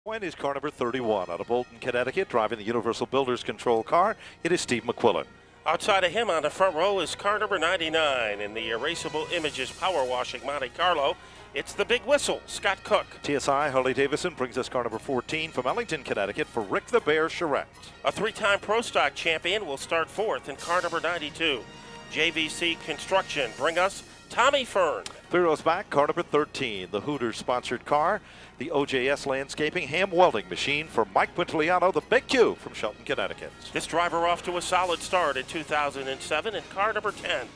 Point is car number 31 out of Bolton, Connecticut, driving the Universal Builders Control car. It is Steve McQuillan. Outside of him on the front row is car number 99 in the Erasable Images Power Washing Monte Carlo. It's the Big Whistle, Scott Cook. TSI Harley-Davidson brings us car number 14 from Ellington, Connecticut for Rick the Bear Charette. A three-time Pro Stock champion will start fourth in car number 92. JVC Construction bring us Tommy Fearn. 3 rows back, car number 13, the Hooters sponsored car, the OJS Landscaping Ham Welding Machine for Mike Quintiliano, the Big Q from Shelton, Connecticut. This driver off to a solid start in 2007 in car number 10.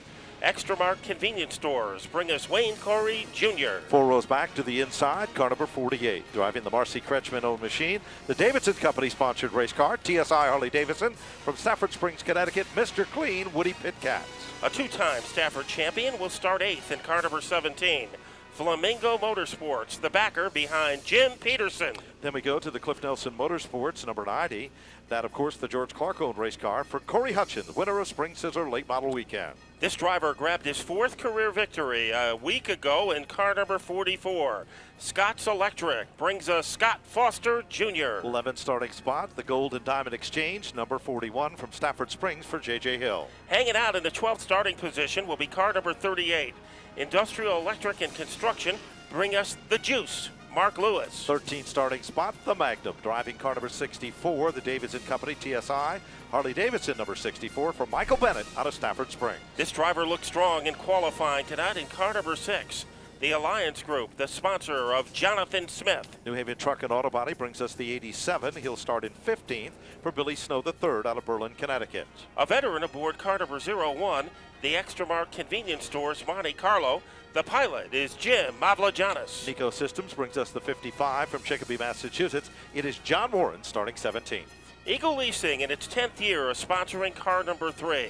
Extramark Convenience Stores bring us Wayne Corey Jr. 4 rows back to the inside, car number 48, driving the Marcy Kretschmann-owned machine, the Davidson Company-sponsored race car, TSI Harley-Davidson from Stafford Springs, Connecticut, Mr. Clean, Woody Pitcats. A two-time Stafford champion will start eighth in car number 17. Flamingo Motorsports, the backer behind Jim Peterson. Then we go to the Cliff Nelson Motorsports, number 90. That, of course, the George Clark-owned race car for Corey Hutchins, winner of Spring Scissor Late Model Weekend. This driver grabbed his fourth career victory a week ago in car number 44. Scott's Electric brings us Scott Foster Jr. 11 starting spot, the Gold and Diamond Exchange, number 41 from Stafford Springs for J.J. Hill. Hanging out in the 12th starting position will be car number 38. Industrial Electric and Construction bring us the Juice, Mark Lewis. 13 starting spot, the Magnum, driving car number 64, the Davidson Company TSI. Harley-Davidson number 64 for Michael Bennett out of Stafford Springs. This driver looked strong in qualifying tonight in car number 6. The Alliance Group, the sponsor of Jonathan Smith. New Haven Truck and Auto Body brings us the 87. He'll start in 15th for Billy Snow III out of Berlin, Connecticut. A veteran aboard car number 01, the Extramark Convenience Stores Monte Carlo. The pilot is Jim Mavlajanis. Nico Systems brings us the 55 from Chicopee, Massachusetts. It is John Warren starting 17th. Eagle Leasing in its 10th year of sponsoring car number 3.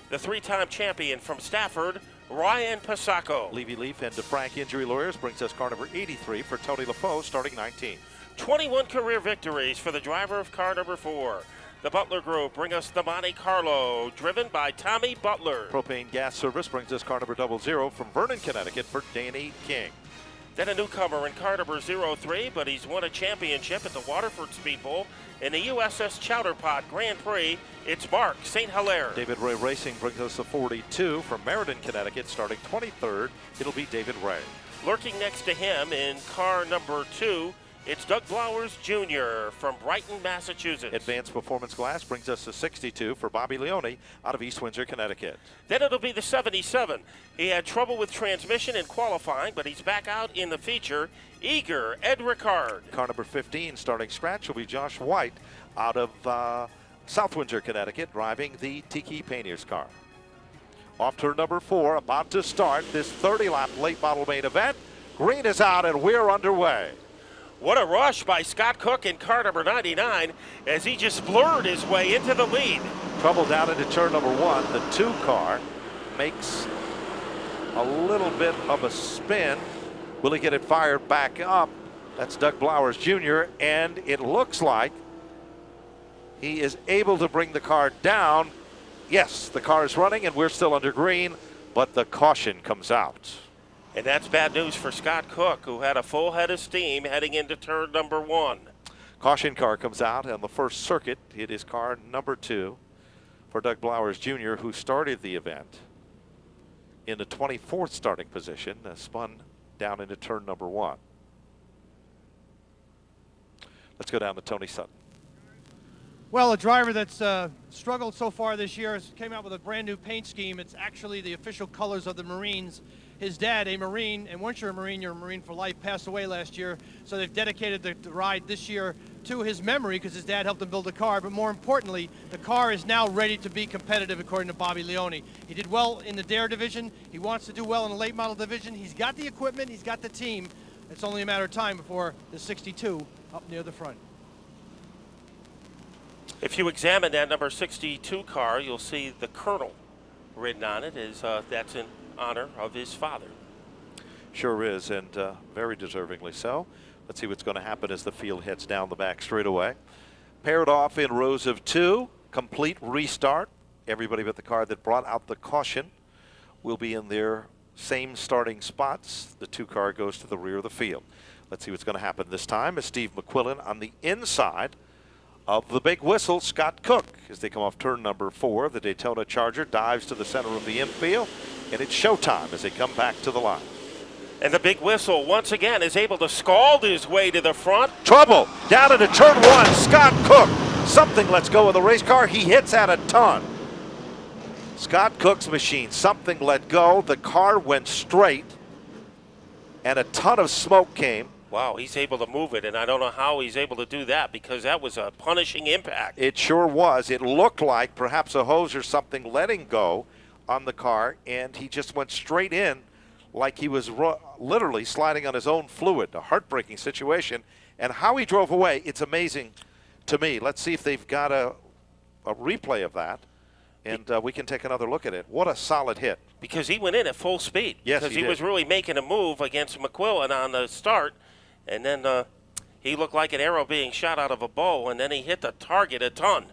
The three-time champion from Stafford, Ryan Pasacco. Levy Leaf and DeFrank Injury Lawyers brings us car number 83 for Tony LaFoe starting 19th. 21 career victories for the driver of car number 4. The Butler Group bring us the Monte Carlo, driven by Tommy Butler. Propane Gas Service brings us car number 00 from Vernon, Connecticut for Danny King. Then a newcomer in car number 03, but he's won a championship at the Waterford Speed Bowl in the USS Chowderpot Grand Prix. It's Mark St. Hilaire. David Ray Racing brings us the 42 from Meriden, Connecticut, starting 23rd. It'll be David Ray. Lurking next to him in car number 2, it's Doug Blowers Jr. from Brighton, Massachusetts. Advanced Performance Glass brings us the 62 for Bobby Leone out of East Windsor, Connecticut. Then it'll be the 77. He had trouble with transmission in qualifying, but he's back out in the feature. Eager Ed Ricard. Car number 15, starting scratch, will be Josh White out of South Windsor, Connecticut, driving the Tiki Painters car. Off turn number 4, about to start this 30-lap late model main event. Green is out and we're underway. What a rush by Scott Cook in car number 99 as he just blurred his way into the lead. Trouble down into turn number 1. The 2 car makes a little bit of a spin. Will he get it fired back up? That's Doug Blowers Jr. And it looks like he is able to bring the car down. Yes, the car is running and we're still under green, but the caution comes out. And that's bad news for Scott Cook, who had a full head of steam heading into turn number 1. Caution car comes out on the first circuit. It is car number 2 for Doug Blowers Jr., who started the event in the 24th starting position, spun down into turn number 1. Let's go down to Tony Sutton. Well, a driver that's struggled so far this year came out with a brand new paint scheme. It's actually the official colors of the Marines. His dad, a Marine, and once you're a Marine for life, passed away last year. So they've dedicated the ride this year to his memory because his dad helped him build the car. But more importantly, the car is now ready to be competitive, according to Bobby Leone. He did well in the Dare division. He wants to do well in the late model division. He's got the equipment. He's got the team. It's only a matter of time before the 62 up near the front. If you examine that number 62 car, you'll see the Colonel written on it. That's in honor of his father. Sure is, and very deservingly so. Let's see what's going to happen as the field heads down the back straightaway. Paired off in rows of 2, complete restart. Everybody but the car that brought out the caution will be in their same starting spots. The 2 car goes to the rear of the field. Let's see what's going to happen this time as Steve McQuillan on the inside of the big whistle, Scott Cook, as they come off turn number 4. The Daytona Charger dives to the center of the infield, and it's showtime as they come back to the line. And the big whistle once again is able to scald his way to the front. Trouble down into turn 1. Scott Cook. Something lets go of the race car. He hits at a ton. Scott Cook's machine, something let go. The car went straight, and a ton of smoke came. Wow, he's able to move it, and I don't know how he's able to do that because that was a punishing impact. It sure was. It looked like perhaps a hose or something letting go on the car, and he just went straight in like he was literally sliding on his own fluid. A heartbreaking situation. And how he drove away, it's amazing to me. Let's see if they've got a replay of that, and we can take another look at it. What a solid hit. Because he went in at full speed. Yes, because he he was really making a move against McQuillan on the start, and then he looked like an arrow being shot out of a bow, and then he hit the target a ton.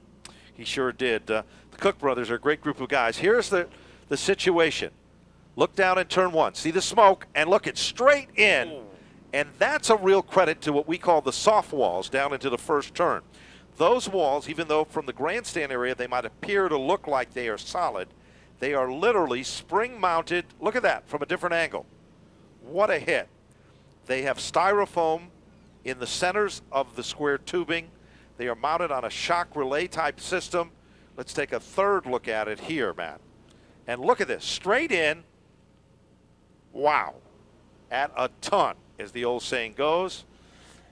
He sure did. The Cook brothers are a great group of guys. Here's the situation. Look down in turn 1. See the smoke, and look, it's straight in. Ooh. And that's a real credit to what we call the soft walls down into the first turn. Those walls, even though from the grandstand area they might appear to look like they are solid, they are literally spring-mounted. Look at that from a different angle. What a hit. They have styrofoam in the centers of the square tubing. They are mounted on a shock relay type system. Let's take a third look at it here, Matt. And look at this, straight in. Wow. At a ton, as the old saying goes.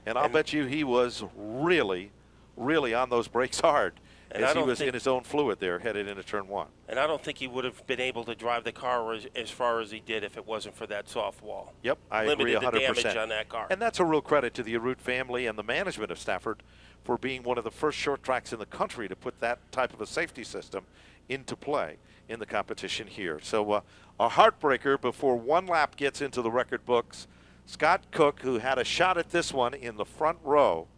And I'll bet you he was really, really on those brakes hard as he was in his own fluid there headed into turn 1. And I don't think he would have been able to drive the car as far as he did if it wasn't for that soft wall. Yep, I agree 100%. Limited the damage on that car. And that's a real credit to the Arute family and the management of Stafford for being one of the first short tracks in the country to put that type of a safety system into play in the competition here. So a heartbreaker before one lap gets into the record books. Scott Cook, who had a shot at this one in the front row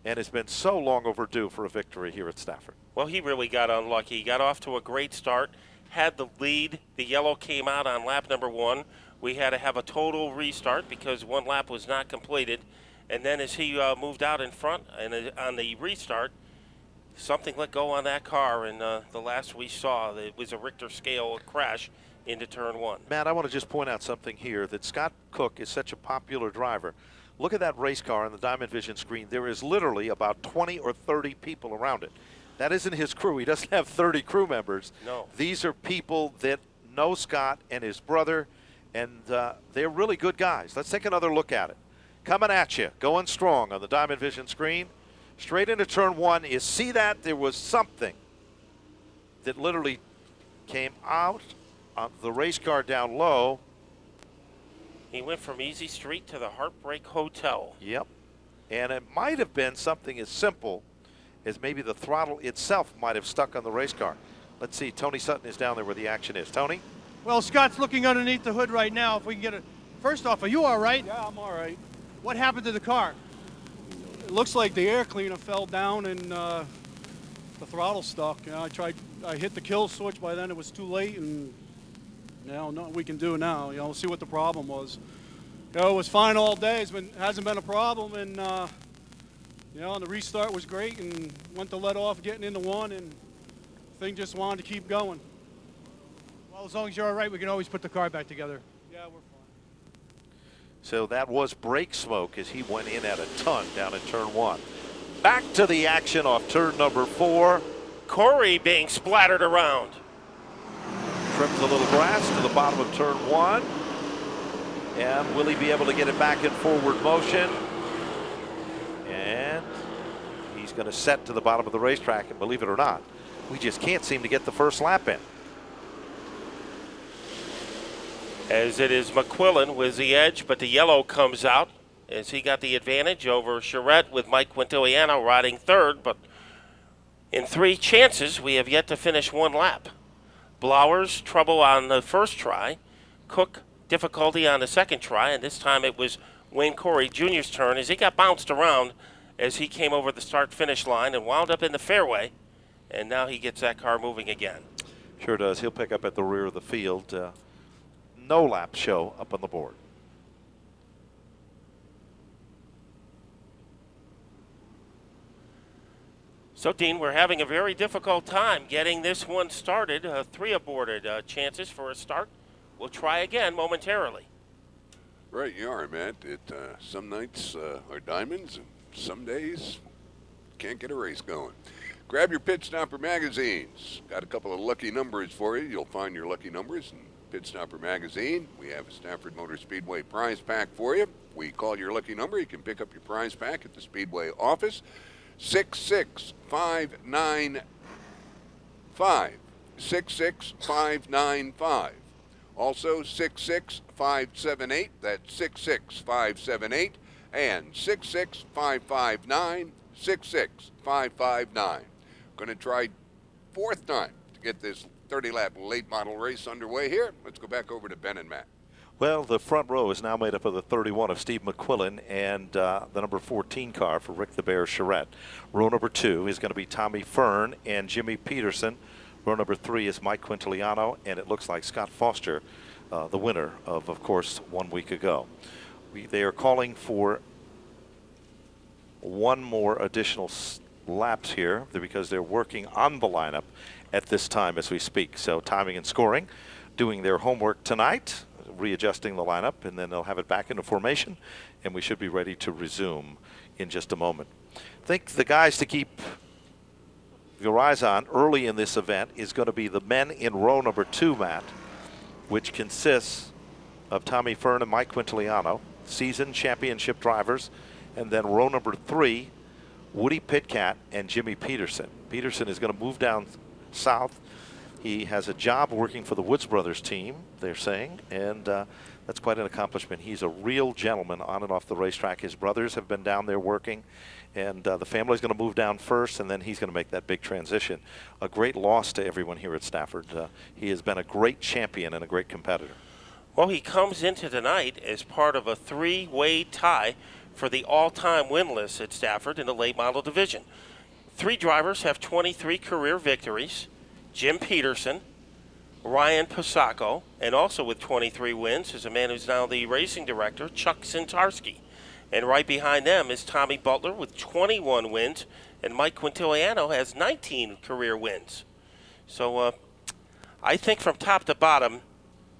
and has been so long overdue for a victory here at Stafford. Well, he really got unlucky. He got off to a great start, had the lead. The yellow came out on lap number 1. We had to have a total restart because one lap was not completed. And then as he moved out in front and on the restart, something let go on that car, and the last we saw, it was a Richter scale crash into turn 1. Matt, I want to just point out something here, that Scott Cook is such a popular driver. Look at that race car on the Diamond Vision screen. There is literally about 20 or 30 people around it. That isn't his crew. He doesn't have 30 crew members. No. These are people that know Scott and his brother, and they're really good guys. Let's take another look at it. Coming at you, going strong on the Diamond Vision screen. Straight into turn 1. You see that? There was something that literally came out of the race car down low. He went from Easy Street to the Heartbreak Hotel. Yep. And it might have been something as simple as maybe the throttle itself might have stuck on the race car. Let's see. Tony Sutton is down there where the action is. Tony? Well, Scott's looking underneath the hood right now. If we can get it. First off, are you all right? Yeah, I'm all right. What happened to the car? It looks like the air cleaner fell down and the throttle stuck. You know, I hit the kill switch. By then it was too late, and nothing we can do now. You know, we'll see what the problem was. You know, it was fine all day. Hasn't been a problem, and and the restart was great, and went to let off getting into 1, and thing just wanted to keep going. Well, as long as you're all right, we can always put the car back together. Yeah, we're fine. So that was brake smoke as he went in at a ton down in turn 1. Back to the action off turn number 4. Corey being splattered around. Trims a little grass to the bottom of turn 1. And will he be able to get it back in forward motion? And he's going to set to the bottom of the racetrack, and believe it or not, we just can't seem to get the first lap in. As it is McQuillan with the edge, but the yellow comes out as he got the advantage over Charette with Mike Quintiliano riding third. But in 3 chances, we have yet to finish 1 lap. Blowers, trouble on the first try. Cook, difficulty on the second try. And this time it was Wayne Corey Jr.'s turn as he got bounced around as he came over the start-finish line and wound up in the fairway. And now he gets that car moving again. Sure does. He'll pick up at the rear of the field. No lap show up on the board. So, Dean, we're having a very difficult time getting this one started. 3 aborted chances for a start. We'll try again momentarily. Right, you are, Matt. Some nights are diamonds, and some days can't get a race going. Grab your Pit Stopper magazines. Got a couple of lucky numbers for you. You'll find your lucky numbers in Pit Stopper magazine. We have a Stafford Motor Speedway prize pack for you. We call your lucky number. You can pick up your prize pack at the Speedway office. 66595. 66595. Also 66578. That's 66578 and 66559. 66559. Going to try 4th time to get this 30-lap late model race underway here. Let's go back over to Ben and Matt. Well, the front row is now made up of the 31 of Steve McQuillan and the number 14 car for Rick the Bear Charette. Row number 2 is going to be Tommy Fearn and Jimmy Peterson. Row number 3 is Mike Quintiliano, and it looks like Scott Foster, the winner of course, 1 week ago. They are calling for one more additional laps here because they're working on the lineup at this time as we speak. So timing and scoring, doing their homework tonight, readjusting the lineup, and then they'll have it back into formation, and we should be ready to resume in just a moment. I think the guys to keep your eyes on early in this event is going to be the men in row number 2, Matt, which consists of Tommy Fearn and Mike Quintiliano, seasoned championship drivers, and then row number 3, Woody Pitkat and Jimmy Peterson. Peterson is going to move down south. He has a job working for the Woods Brothers team, they're saying, and that's quite an accomplishment. He's a real gentleman on and off the racetrack. His brothers have been down there working, and the family's going to move down first, and then he's going to make that big transition. A great loss to everyone here at Stafford. He has been a great champion and a great competitor. Well, he comes into tonight as part of a 3-way tie for the all-time win list at Stafford in the late model division. 3 drivers have 23 career victories. Jim Peterson, Ryan Pasacco, and also with 23 wins is a man who's now the racing director, Chuck Sintarski. And right behind them is Tommy Butler with 21 wins, and Mike Quintiliano has 19 career wins. So I think from top to bottom,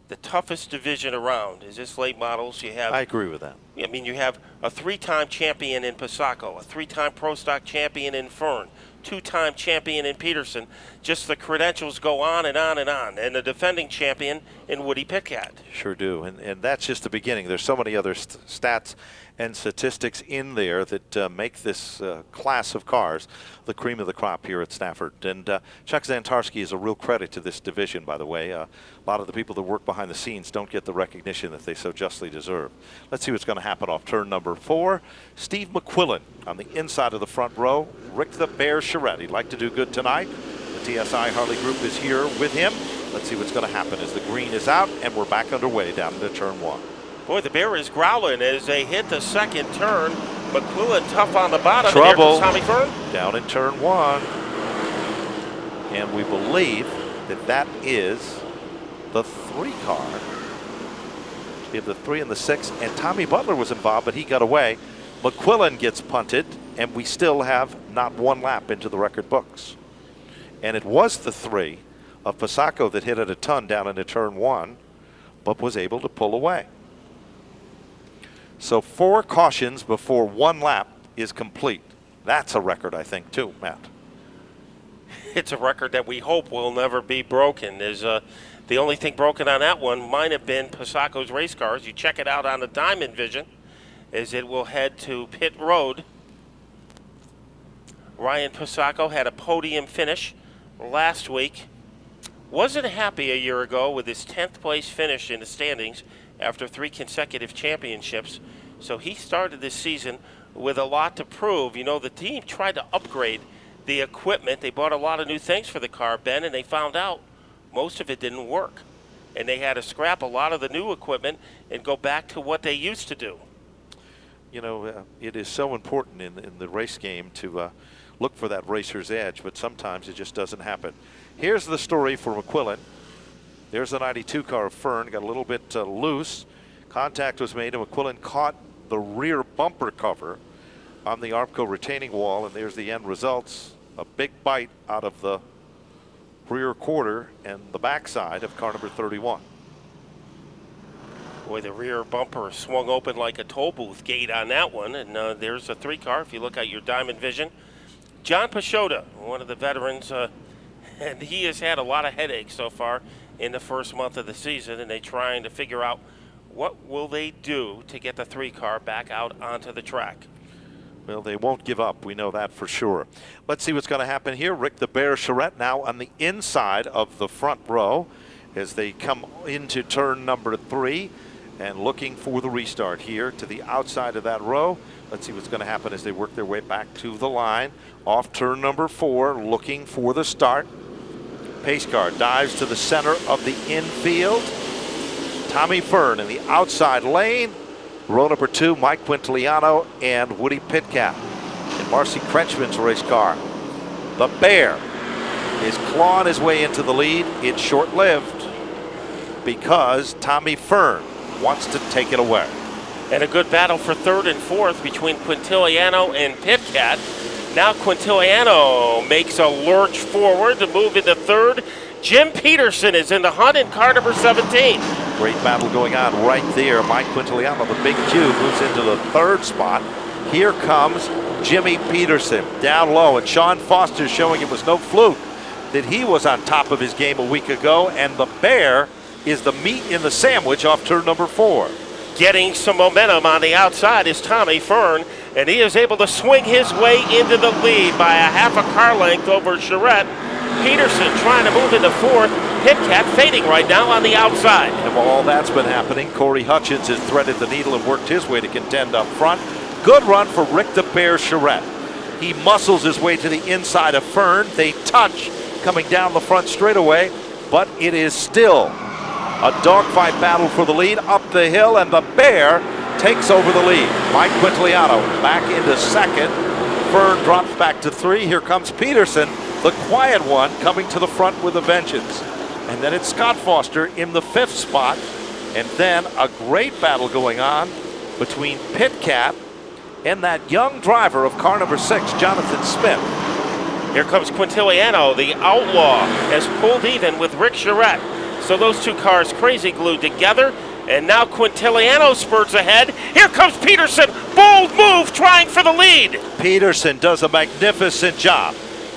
the toughest division around is this late models. You have, I agree with that. I mean, you have a 3-time champion in Pasacco, a 3-time Pro Stock champion in Fearn, 2-time champion in Peterson. Just the credentials go on and on and on. And the defending champion in Woody Pitkat. Sure do. And that's just the beginning. There's so many other stats and statistics in there that make this class of cars the cream of the crop here at Stafford. And Chuck Zantarski is a real credit to this division, by the way. A lot of the people that work behind the scenes don't get the recognition that they so justly deserve. Let's see what's going to happen off turn number 4. Steve McQuillan on the inside of the front row. Rick the Bear Charette. He'd like to do good tonight. The TSI Harley Group is here with him. Let's see what's going to happen as the green is out and we're back underway down into turn 1. Boy, the Bear is growling as they hit the second turn. McQuillan tough on the bottom. Trouble. And here comes Tommy Fearn. Down in turn 1. And we believe that that is the 3 car. We have the 3 and the 6. And Tommy Butler was involved, but he got away. McQuillan gets punted, and we still have not 1 lap into the record books. And it was the 3 of Pasacco that hit it a ton down into turn 1, but was able to pull away. So 4 cautions before 1 lap is complete. That's a record, I think, too, Matt. It's a record that we hope will never be broken. There's the only thing broken on that one might have been Pasacco's race cars. You check it out on the Diamond Vision as it will head to pit road. Ryan Pasacco had a podium finish last week. Wasn't happy a year ago with his 10th place finish in the standings after 3 consecutive championships. So he started this season with a lot to prove. You know, the team tried to upgrade the equipment. They bought a lot of new things for the car, Ben, and they found out most of it didn't work. And they had to scrap a lot of the new equipment and go back to what they used to do. You know, it is so important in the race game to look for that racer's edge, but sometimes it just doesn't happen. Here's the story for McQuillan. There's the 92 car of Fearn, got a little bit loose. Contact was made, and McQuillan caught the rear bumper cover on the ARPCO retaining wall, and there's the end results. a big bite out of the rear quarter and the backside of car number 31. Boy, the rear bumper swung open like a toll booth gate on that one, and there's a 3-car if you look at your diamond vision. John Pashota, one of the veterans, and he has had a lot of headaches so far in the first month of the season, and they're trying to figure out what will they do to get the 3-car back out onto the track. Well, they won't give up. We know that for sure. Let's see what's going to happen here. Rick the Bear Charette now on the inside of the front row as they come into turn number 3 and looking for the restart here to the outside of that row. Let's see what's going to happen as they work their way back to the line. Off turn number 4, looking for the start. Pace car dives to the center of the infield. Tommy Fearn in the outside lane. Row number 2, Mike Quintiliano and Woody Pitcat in Marcy Kretschmann's race car. The Bear is clawing his way into the lead. It's short-lived because Tommy Fearn wants to take it away. And a good battle for 3rd and 4th between Quintiliano and Pitcat. Now Quintiliano makes a lurch forward to move into 3rd. Jim Peterson is in the hunt in car number 17. Great battle going on right there. Mike Quintiliano, the big cube, moves into the 3rd spot. Here comes Jimmy Peterson down low, and Sean Foster showing it was no fluke that he was on top of his game a week ago, and the Bear is the meat in the sandwich off turn number 4. Getting some momentum on the outside is Tommy Fearn, and he is able to swing his way into the lead by a half a car length over Charette. Peterson trying to move into 4th. Pitcat fading right now on the outside. And while all that's been happening, Corey Hutchins has threaded the needle and worked his way to contend up front. Good run for Rick the Bear Charette. He muscles his way to the inside of Fearn. They touch coming down the front straightaway, but it is still a dogfight battle for the lead up the hill, and the Bear takes over the lead. Mike Quintiliano back into 2nd. Fearn drops back to 3. Here comes Peterson, the quiet one, coming to the front with a vengeance. And then it's Scott Foster in the 5th spot. And then a great battle going on between Pitcat and that young driver of car number 6, Jonathan Smith. Here comes Quintiliano, the outlaw, has pulled even with Rick Charette. So those 2 cars crazy glued together. And now Quintiliano spurts ahead. Here comes Peterson. Bold move trying for the lead. Peterson does a magnificent job.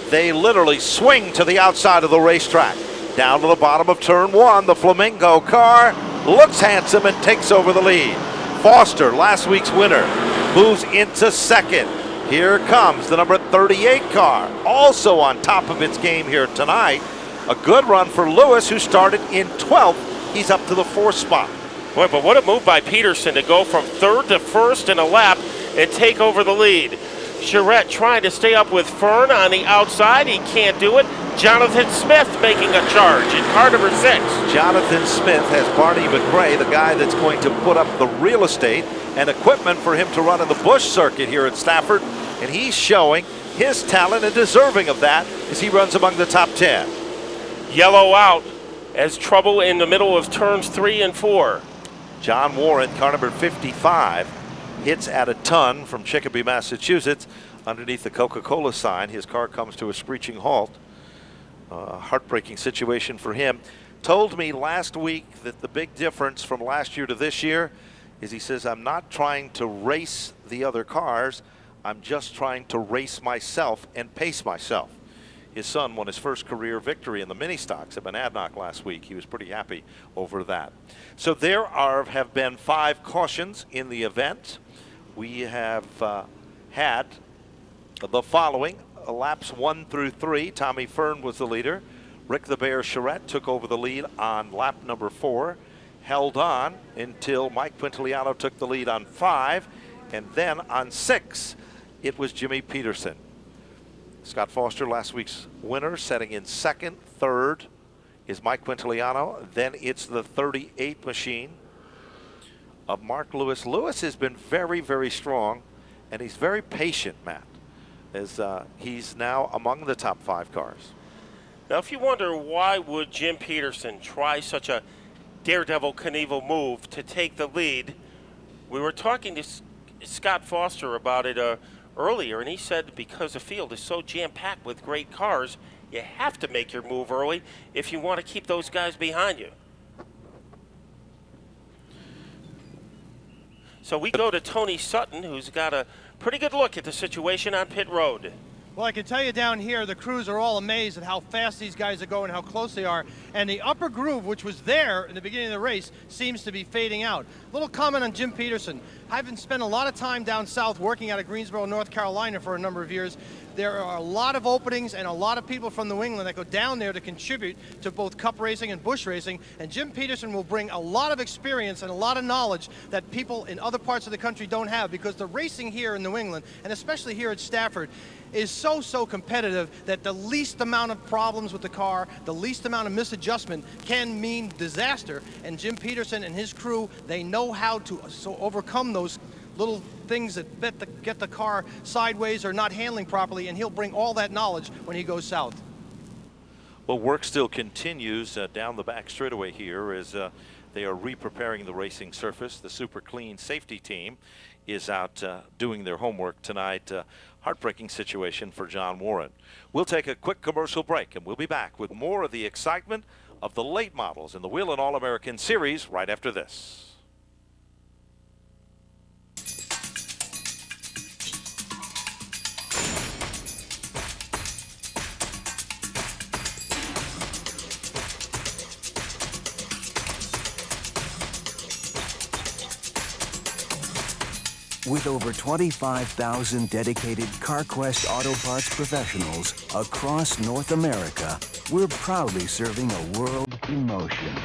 They literally swing to the outside of the racetrack. Down to the bottom of turn 1, the Flamingo car looks handsome and takes over the lead. Foster, last week's winner, moves into 2nd. Here comes the number 38 car, also on top of its game here tonight. A good run for Lewis, who started in 12th. He's up to the 4th spot. Boy, but what a move by Peterson to go from 3rd to 1st in a lap and take over the lead. Charette trying to stay up with Fearn on the outside. He can't do it. Jonathan Smith making a charge in car number 6. Jonathan Smith has Barney McRae, the guy that's going to put up the real estate and equipment for him to run in the Busch circuit here at Stafford. And he's showing his talent and deserving of that as he runs among the top 10. Yellow out as trouble in the middle of turns 3 and 4. John Warren, car number 55, hits at a ton from Chicopee, Massachusetts, underneath the Coca-Cola sign. His car comes to a screeching halt. Heartbreaking situation for him. Told me last week that the big difference from last year to this year is, he says, I'm not trying to race the other cars. I'm just trying to race myself and pace myself. His son won his first career victory in the mini stocks at Monadnock last week. He was pretty happy over that. So there have been 5 cautions in the event. We have had the following. Laps 1 through 3, Tommy Fearn was the leader. Rick the Bear Charette took over the lead on lap number 4. Held on until Mike Quintiliano took the lead on 5. And then on 6, it was Jimmy Peterson. Scott Foster, last week's winner, setting in 2nd. 3rd is Mike Quintiliano. Then it's the 38 machine of Mark Lewis. Lewis has been very, very strong, and he's very patient, Matt, as he's now among the top 5 cars. Now, if you wonder why would Jim Peterson try such a Daredevil Knievel move to take the lead, we were talking to Scott Foster about it earlier, and he said because the field is so jam-packed with great cars, you have to make your move early if you want to keep those guys behind you. So we go to Tony Sutton, who's got a pretty good look at the situation on pit road. Well, I can tell you down here, the crews are all amazed at how fast these guys are going, how close they are. And the upper groove, which was there in the beginning of the race, seems to be fading out. Little comment on Jim Peterson. I've been spent a lot of time down south working out of Greensboro, North Carolina for a number of years. There are a lot of openings and a lot of people from New England that go down there to contribute to both cup racing and bush racing. And Jim Peterson will bring a lot of experience and a lot of knowledge that people in other parts of the country don't have, because the racing here in New England, and especially here at Stafford, is so competitive that the least amount of problems with the car, the least amount of misadjustment can mean disaster. And Jim Peterson and his crew, they know how to overcome those little things that get the car sideways or not handling properly, and he'll bring all that knowledge when he goes south. Well, work still continues down the back straightaway here as they are re-preparing the racing surface. The Super Clean safety team is out doing their homework tonight. Heartbreaking situation for John Warren. We'll take a quick commercial break, and we'll be back with more of the excitement of the late models in the Whelen All-American Series right after this. With over 25,000 dedicated CarQuest Auto Parts professionals across North America, we're proudly serving a world in motion.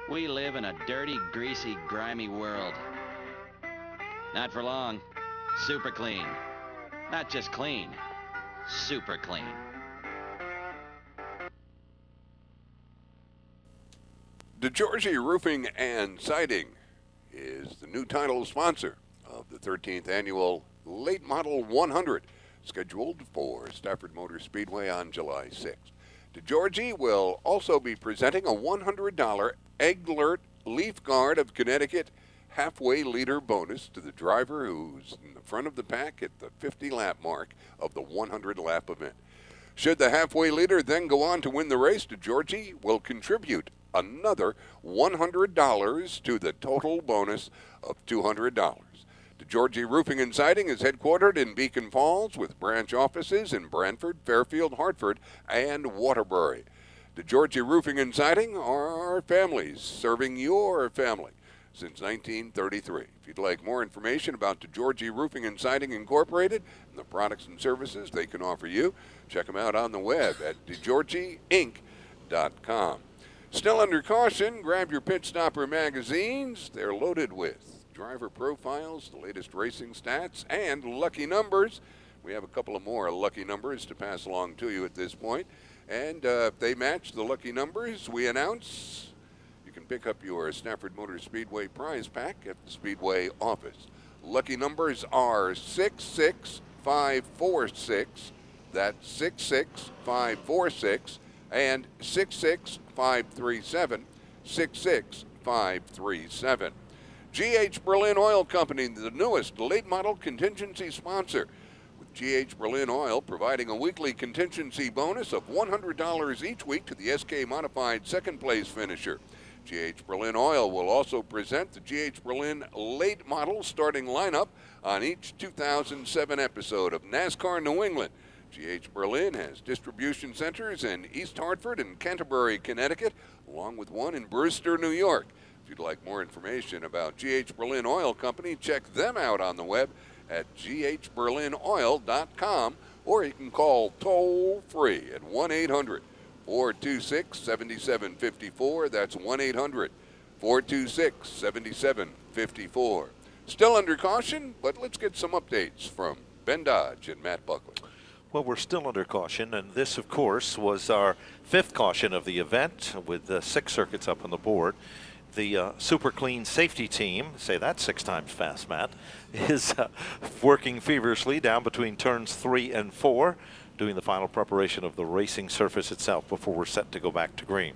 We live in a dirty, greasy, grimy world. Not for long. Super clean. Not just clean, super clean. DeGiorgi Roofing and Siding is the new title sponsor of the 13th annual Late Model 100, scheduled for Stafford Motor Speedway on July 6th. DeGiorgi will also be presenting a $100 Eglert Leaf Guard of Connecticut halfway leader bonus to the driver who's in the front of the pack at the 50-lap mark of the 100-lap event. Should the halfway leader then go on to win the race, DeGiorgi will contribute another $100 to the total bonus of $200. DeGiorgi Roofing and Siding is headquartered in Beacon Falls with branch offices in Brantford, Fairfield, Hartford, and Waterbury. DeGiorgi Roofing and Siding are families serving your family since 1933. If you'd like more information about DeGiorgi Roofing and Siding Incorporated and the products and services they can offer you, check them out on the web at DeGiorgiInc.com. Still under caution, grab your Pit Stopper magazines. They're loaded with driver profiles, the latest racing stats, and lucky numbers. We have a couple of more lucky numbers to pass along to you at this point. And if they match the lucky numbers we announce, you can pick up your Stafford Motor Speedway prize pack at the Speedway office. Lucky numbers are 66546, that's 66546, and 66537, 66537. G.H. Berlin Oil Company, the newest late model contingency sponsor. With G.H. Berlin Oil providing a weekly contingency bonus of $100 each week to the SK Modified second place finisher. G.H. Berlin Oil will also present the G.H. Berlin late model starting lineup on each 2007 episode of NASCAR New England. G.H. Berlin has distribution centers in East Hartford and Canterbury, Connecticut, along with one in Brewster, New York. If you'd like more information about G.H. Berlin Oil Company, check them out on the web at ghberlinoil.com, or you can call toll-free at 1-800-426-7754. That's 1-800-426-7754. Still under caution, but let's get some updates from Ben Dodge and Matt Buckley. Well, we're still under caution, and this, of course, was our fifth caution of the event with 6 circuits up on the board. the Super Clean safety team, say that 6 times fast, Matt, is working feverishly down between turns 3 and 4, doing the final preparation of the racing surface itself before we're set to go back to green.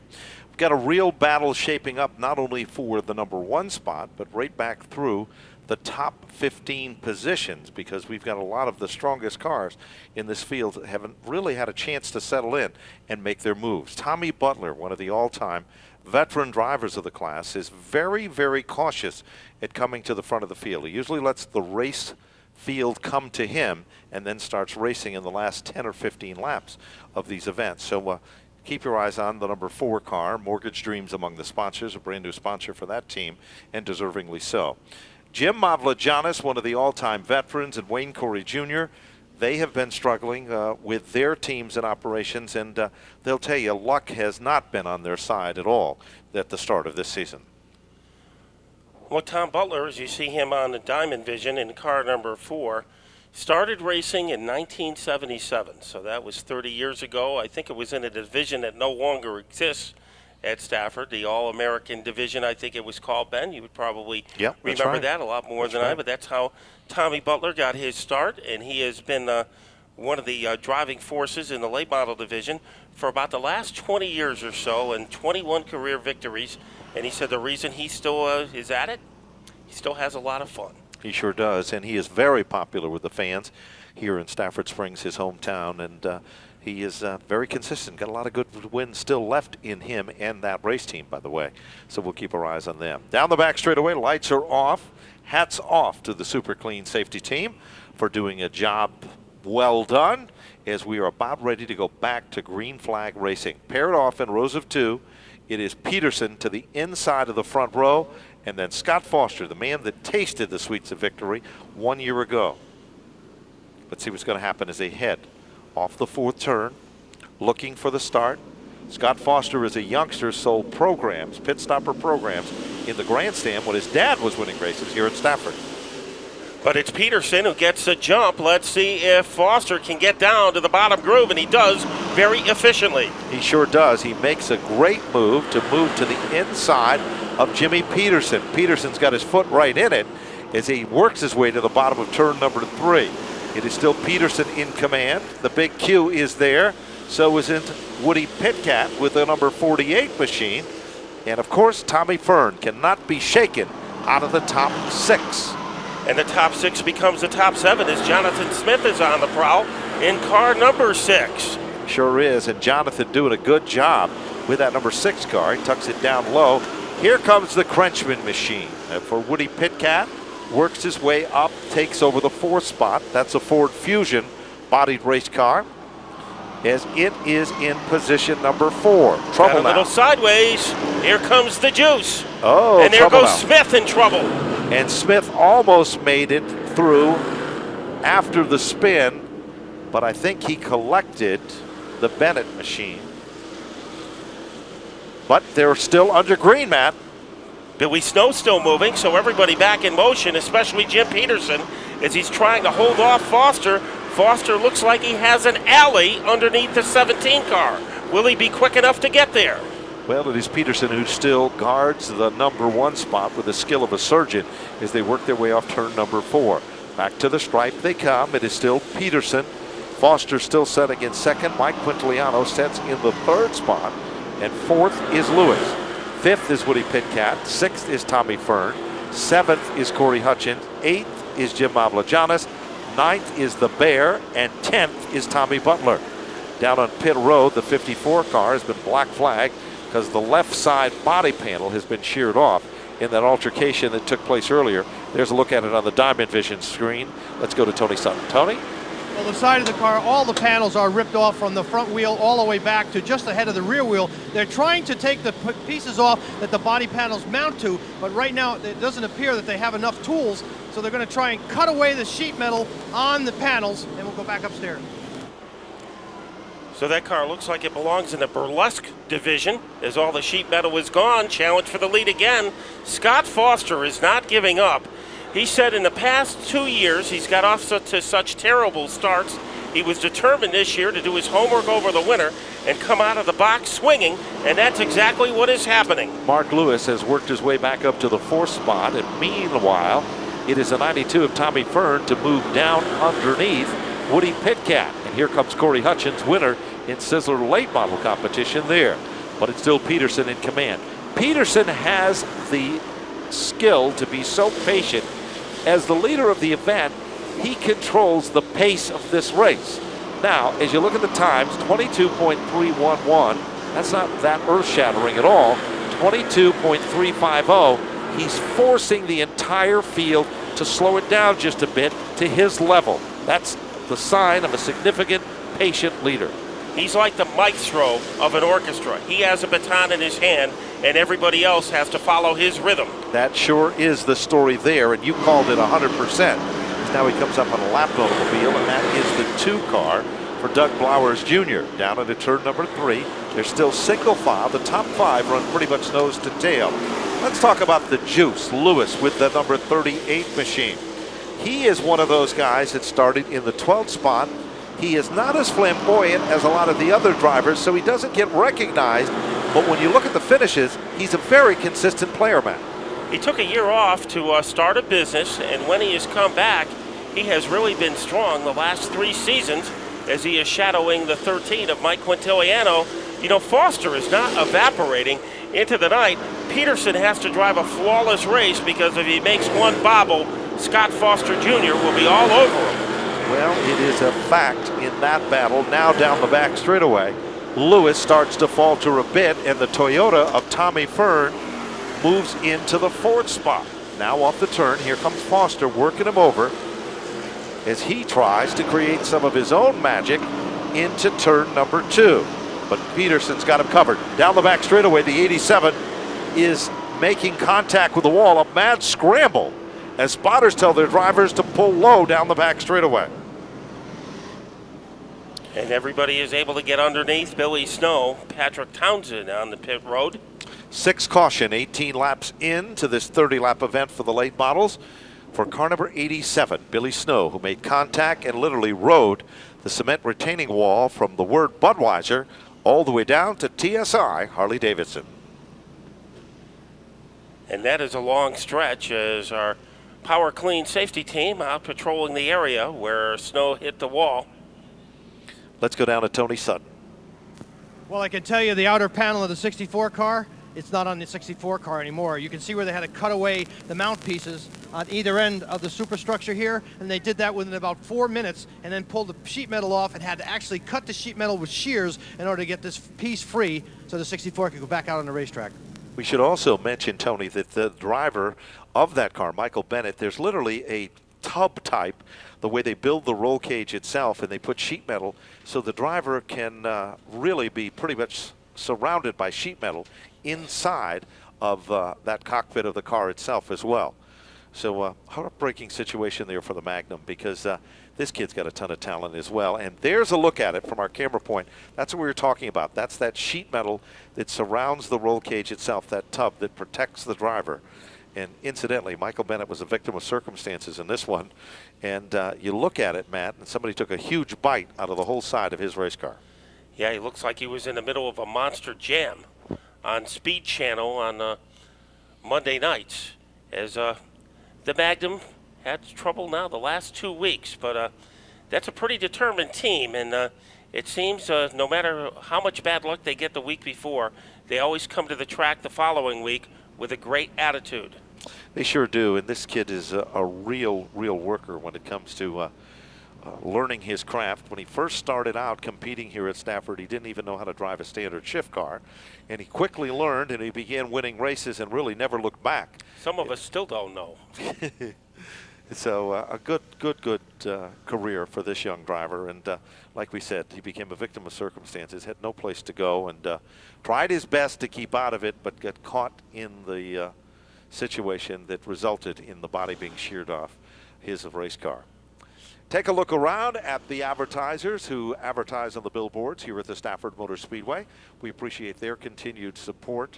We've got a real battle shaping up not only for the number 1 spot, but right back through the top 15 positions, because we've got a lot of the strongest cars in this field that haven't really had a chance to settle in and make their moves. Tommy Butler, one of the all-time veteran drivers of the class, is very, very cautious at coming to the front of the field. He usually lets the race field come to him and then starts racing in the last 10 or 15 laps of these events. So keep your eyes on the number 4 car. Mortgage Dreams among the sponsors, a brand new sponsor for that team, and deservingly so. Jim Mavlajanis, one of the all-time veterans, and Wayne Corey Jr., they have been struggling with their teams and operations, and they'll tell you luck has not been on their side at all at the start of this season. Well, Tom Butler, as you see him on the Diamond Vision in car number 4, started racing in 1977, so that was 30 years ago. I think it was in a division that no longer exists at Stafford, the All-American division, I think it was called. Ben, you would probably remember that a lot more than I, but that's how Tommy Butler got his start, and he has been one of the driving forces in the late model division for about the last 20 years or so, and 21 career victories. And he said the reason he still is at it, he still has a lot of fun. He sure does, and he is very popular with the fans here in Stafford Springs, his hometown, and he is very consistent. Got a lot of good wins still left in him and that race team, by the way. So we'll keep our eyes on them. Down the back straightaway, lights are off. Hats off to the Super Clean safety team for doing a job well done as we are about ready to go back to green flag racing. Paired off in rows of 2. It is Peterson to the inside of the front row, and then Scott Foster, the man that tasted the sweets of victory 1 year ago. Let's see what's going to happen as they head off the 4th turn, looking for the start. Scott Foster is a youngster, sold programs, pit stopper programs, in the grandstand when his dad was winning races here at Stafford. But it's Peterson who gets a jump. Let's see if Foster can get down to the bottom groove, and he does very efficiently. He sure does. He makes a great move to the inside of Jimmy Peterson. Peterson's got his foot right in it as he works his way to the bottom of turn number 3. It is still Peterson in command. The big Q is there. So is Woody Pitcat with the number 48 machine. And of course, Tommy Fearn cannot be shaken out of the top 6. And the top 6 becomes the top 7 as Jonathan Smith is on the prowl in car number 6. Sure is, and Jonathan doing a good job with that number 6 car. He tucks it down low. Here comes the Crenchman machine for Woody Pitcat. Works his way up, takes over the 4th spot. That's a Ford Fusion bodied race car, as it is in position number 4. Trouble a now. little sideways. Here comes the juice. Oh, and there trouble goes now. Smith in trouble. And Smith almost made it through after the spin, but I think he collected the Bennett machine. But they're still under green, Matt. Billy Snow still moving, so everybody back in motion, especially Jim Peterson, as he's trying to hold off Foster. Foster looks like he has an alley underneath the 17 car. Will he be quick enough to get there? Well, it is Peterson who still guards the number 1 spot with the skill of a surgeon as they work their way off turn number 4. Back to the stripe they come. It is still Peterson. Foster still setting in 2nd. Mike Quintiliano sets in the 3rd spot. And 4th is Lewis. 5th is Woody Pitcat. 6th is Tommy Fearn. 7th is Corey Hutchins. 8th is Jim Mavlajanis. 9th is the Bear. And 10th is Tommy Butler. Down on pit road, the 54 car has been black flagged because the left side body panel has been sheared off in that altercation that took place earlier. There's a look at it on the Diamond Vision screen. Let's go to Tony Sutton. Tony? Well, the side of the car, all the panels are ripped off from the front wheel all the way back to just ahead of the rear wheel. They're trying to take the pieces off that the body panels mount to, but right now it doesn't appear that they have enough tools, so they're going to try and cut away the sheet metal on the panels, and we'll go back upstairs. So that car looks like it belongs in the burlesque division as all the sheet metal is gone. Challenge for the lead again. Scott Foster is not giving up. He said in the past 2 years he's got off to such terrible starts. He was determined this year to do his homework over the winter, and come out of the box swinging, and that's exactly what is happening. Mark Lewis has worked his way back up to the 4th spot, and meanwhile, it is a 92 of Tommy Fearn to move down underneath Woody Pitcat. And here comes Corey Hutchins, winner in Sizzler late model competition there. But it's still Peterson in command. Peterson has the skill to be so patient. As the leader of the event, he controls the pace of this race. Now, as you look at the times, 22.311, that's not that earth-shattering at all. 22.350, he's forcing the entire field to slow it down just a bit to his level. That's the sign of a significant, patient leader. He's like the maestro of an orchestra. He has a baton in his hand, and everybody else has to follow his rhythm. That sure is the story there, and you called it 100%. Now he comes up on a lap automobile, and that is the 2 car for Doug Blowers Jr. Down into turn number 3. They're still single file. The top 5 run pretty much nose to tail. Let's talk about the juice. Lewis with the number 38 machine. He is one of those guys that started in the 12th spot. He is not as flamboyant as a lot of the other drivers, so he doesn't get recognized. But when you look at the finishes, he's a very consistent player, man. He took a year off to start a business, and when he has come back, he has really been strong the last 3 seasons as he is shadowing the 13 of Mike Quintiliano. You know, Foster is not evaporating into the night. Peterson has to drive a flawless race because if he makes one bobble, Scott Foster Jr. will be all over him. Well, it is a fact in that battle. Now down the back straightaway, Lewis starts to falter a bit, and the Toyota of Tommy Fearn moves into the 4th spot. Now off the turn, here comes Foster working him over as he tries to create some of his own magic into turn number 2. But Peterson's got him covered. Down the back straightaway, the 87 is making contact with the wall. A mad scramble as spotters tell their drivers to pull low down the back straightaway. And everybody is able to get underneath Billy Snow, Patrick Townsend on the pit road. 6 caution, 18 laps into this 30-lap event for the late models. For car number 87, Billy Snow, who made contact and literally rode the cement retaining wall from the word Budweiser all the way down to TSI Harley-Davidson. And that is a long stretch as our Power Clean safety team out patrolling the area where Snow hit the wall. Let's go down to Tony Sutton. Well, I can tell you the outer panel of the 64 car, it's not on the 64 car anymore. You can see where they had to cut away the mount pieces on either end of the superstructure here, and they did that within about 4 minutes and then pulled the sheet metal off and had to actually cut the sheet metal with shears in order to get this piece free so the 64 could go back out on the racetrack. We should also mention, Tony, that the driver of that car, Michael Bennett, there's literally a tub type, the way they build the roll cage itself, and they put sheet metal so the driver can really be pretty much surrounded by sheet metal inside of that cockpit of the car itself as well. So heartbreaking situation there for the Magnum because this kid's got a ton of talent as well. And there's a look at it from our camera point. That's what we were talking about. That's that sheet metal that surrounds the roll cage itself, that tub that protects the driver. And incidentally, Michael Bennett was a victim of circumstances in this one. And you look at it, Matt, and somebody took a huge bite out of the whole side of his race car. Yeah, he looks like he was in the middle of a monster jam on Speed Channel on Monday nights as the Magnum had trouble now the last 2 weeks. But that's a pretty determined team, and it seems no matter how much bad luck they get the week before, they always come to the track the following week with a great attitude. They sure do, and this kid is a real worker when it comes to learning his craft. When he first started out competing here at Stafford, he didn't even know how to drive a standard shift car, and he quickly learned, and he began winning races and really never looked back. Some of us still don't know. So a good career for this young driver, and like we said, he became a victim of circumstances, had no place to go, and tried his best to keep out of it, but got caught in the situation that resulted in the body being sheared off his race car. Take a look around at the advertisers who advertise on the billboards here at the Stafford Motor Speedway. We appreciate their continued support